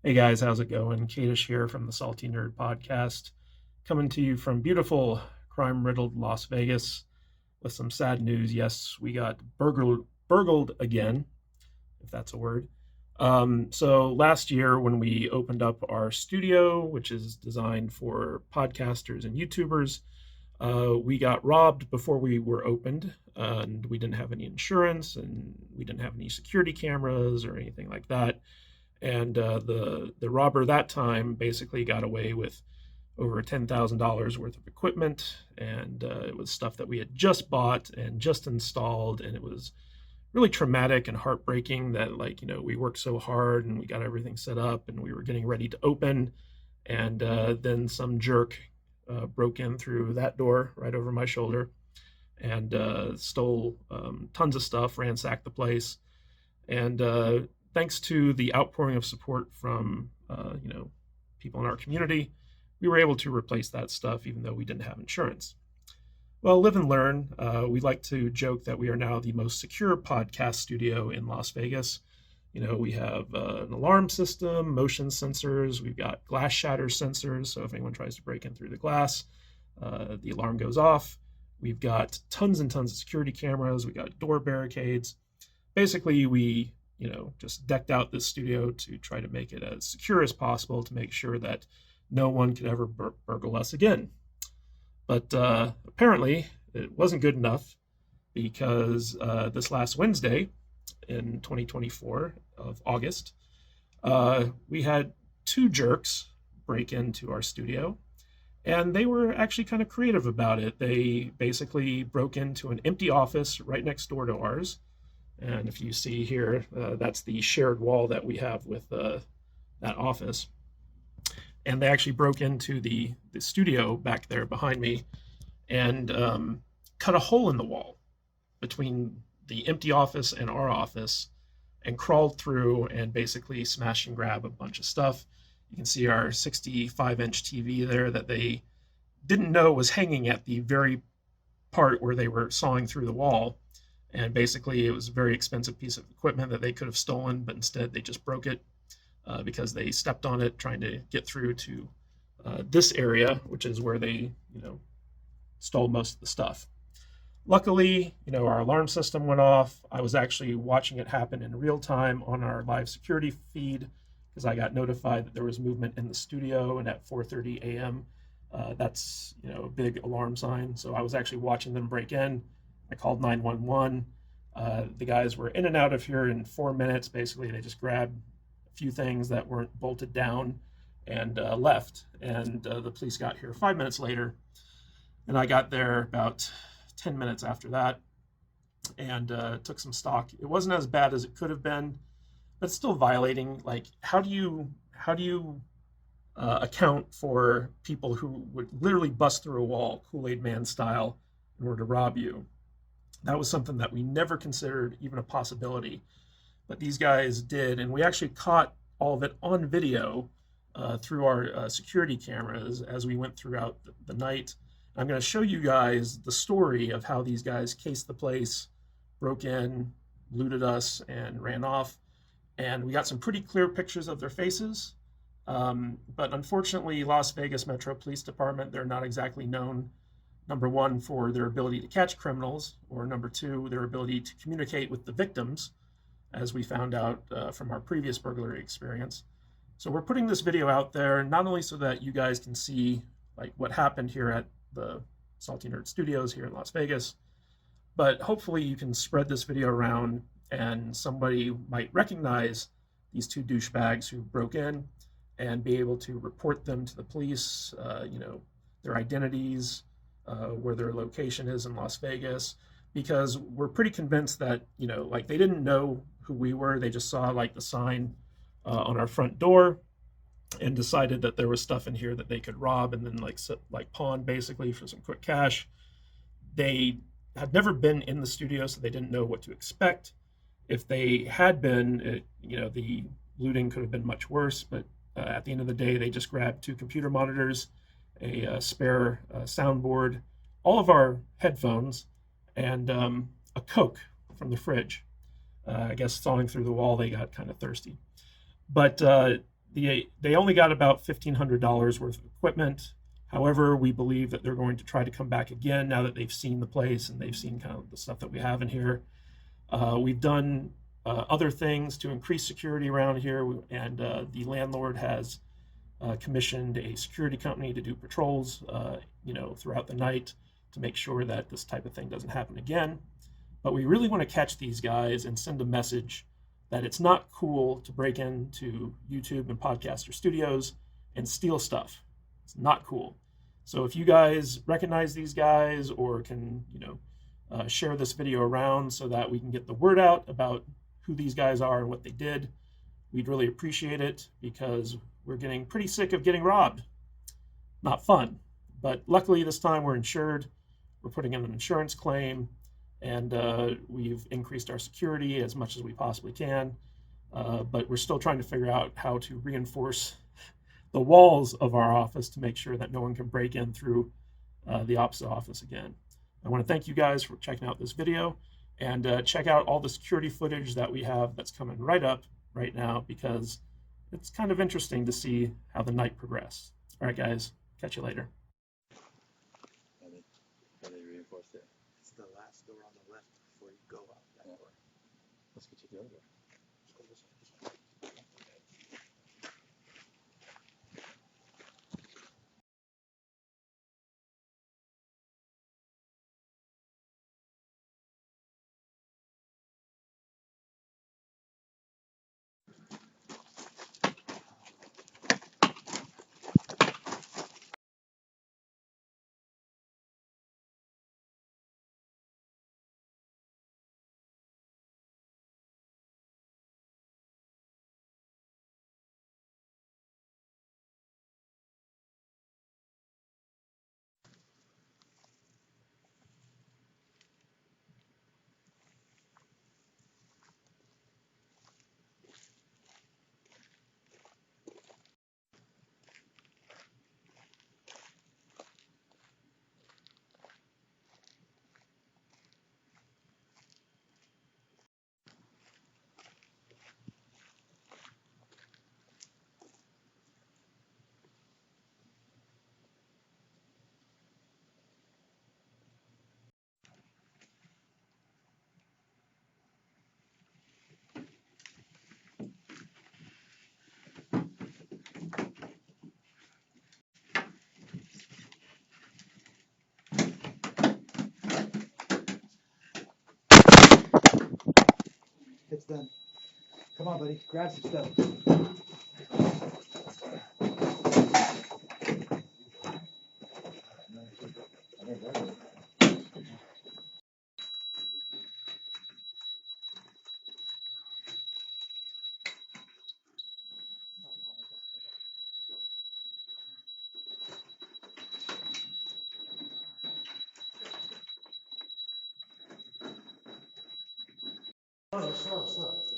Hey guys, how's it going? Kadish here from the Salty Nerd Podcast, coming to you from beautiful, crime riddled Las Vegas with some sad news. Yes, we got burgled again, if that's a word. So last year, when we opened up our studio, which is designed for podcasters and YouTubers, we got robbed before we were opened, and we didn't have any insurance, and we didn't have any security cameras or anything like that. And the robber that time basically got away with over $10,000 worth of equipment, and it was stuff that we had just bought and just installed, and it was really traumatic and heartbreaking that, like, we worked so hard and we got everything set up and we were getting ready to open, and then some jerk broke in through that door right over my shoulder and stole tons of stuff, ransacked the place. And thanks to the outpouring of support from people in our community, we were able to replace that stuff even though we didn't have insurance. Well, live and learn. We like to joke that we are now the most secure podcast studio in Las Vegas. We have an alarm system, motion sensors, we've got glass shatter sensors, so if anyone tries to break in through the glass, the alarm goes off. We've got tons and tons of security cameras, we got door barricades. Basically, we just decked out this studio to try to make it as secure as possible to make sure that no one could ever burgle us again. But apparently, it wasn't good enough because this last Wednesday in 2024 of August, we had two jerks break into our studio, and they were actually kind of creative about it. They basically broke into an empty office right next door to ours. And if you see here, that's the shared wall that we have with that office. And they actually broke into the studio back there behind me and cut a hole in the wall between the empty office and our office and crawled through and basically smash and grab a bunch of stuff. You can see our 65-inch TV there that they didn't know was hanging at the very part where they were sawing through the wall. And basically, it was a very expensive piece of equipment that they could have stolen, but instead they just broke it because they stepped on it trying to get through to this area, which is where they, stole most of the stuff. Luckily, our alarm system went off. I was actually watching it happen in real time on our live security feed because I got notified that there was movement in the studio, and at 4:30 a.m., that's a big alarm sign. So I was actually watching them break in. I called 911. The guys were in and out of here in 4 minutes. Basically, they just grabbed a few things that weren't bolted down and left. And the police got here 5 minutes later. And I got there about 10 minutes after that and took some stock. It wasn't as bad as it could have been, but still violating. Like, how do you account for people who would literally bust through a wall, Kool-Aid Man style, in order to rob you? That was something that we never considered even a possibility, but these guys did, and we actually caught all of it on video through our security cameras as we went throughout the night. I'm going to show you guys the story of how these guys cased the place, broke in, looted us, and ran off. And we got some pretty clear pictures of their faces. But unfortunately, Las Vegas Metro Police Department, they're not exactly known, number one, for their ability to catch criminals, or number two, their ability to communicate with the victims, as we found out from our previous burglary experience. So we're putting this video out there, not only so that you guys can see like what happened here at the Salty Nerd Studios here in Las Vegas, but hopefully you can spread this video around and somebody might recognize these two douchebags who broke in and be able to report them to the police, their identities, where their location is in Las Vegas, because we're pretty convinced that, like, they didn't know who we were. They just saw like the sign on our front door and decided that there was stuff in here that they could rob and then like pawn basically for some quick cash. They had never been in the studio, so they didn't know what to expect. If they had been, the looting could have been much worse, but at the end of the day, they just grabbed two computer monitors, a spare soundboard, all of our headphones, and a Coke from the fridge. I guess sawing through the wall, they got kind of thirsty. But they only got about $1,500 worth of equipment. However, we believe that they're going to try to come back again now that they've seen the place and they've seen kind of the stuff that we have in here. We've done other things to increase security around here, and the landlord has commissioned a security company to do patrols, throughout the night to make sure that this type of thing doesn't happen again. But we really want to catch these guys and send a message that it's not cool to break into YouTube and podcaster studios and steal stuff. It's not cool. So if you guys recognize these guys or can, share this video around so that we can get the word out about who these guys are and what they did, we'd really appreciate it because we're getting pretty sick of getting robbed. Not fun. But luckily this time we're insured. We're putting in an insurance claim, and we've increased our security as much as we possibly can. But we're still trying to figure out how to reinforce the walls of our office to make sure that no one can break in through the opposite office again. I want to thank you guys for checking out this video, and check out all the security footage that we have that's coming right up right now, because it's kind of interesting to see how the night progressed. All right, guys, catch you later. How they reinforced it? It's the last door on the left before you go out that door. Let's get you the other door. Just go this way. It's done. Come on, buddy. Grab some stuff. Slow, slow, slow.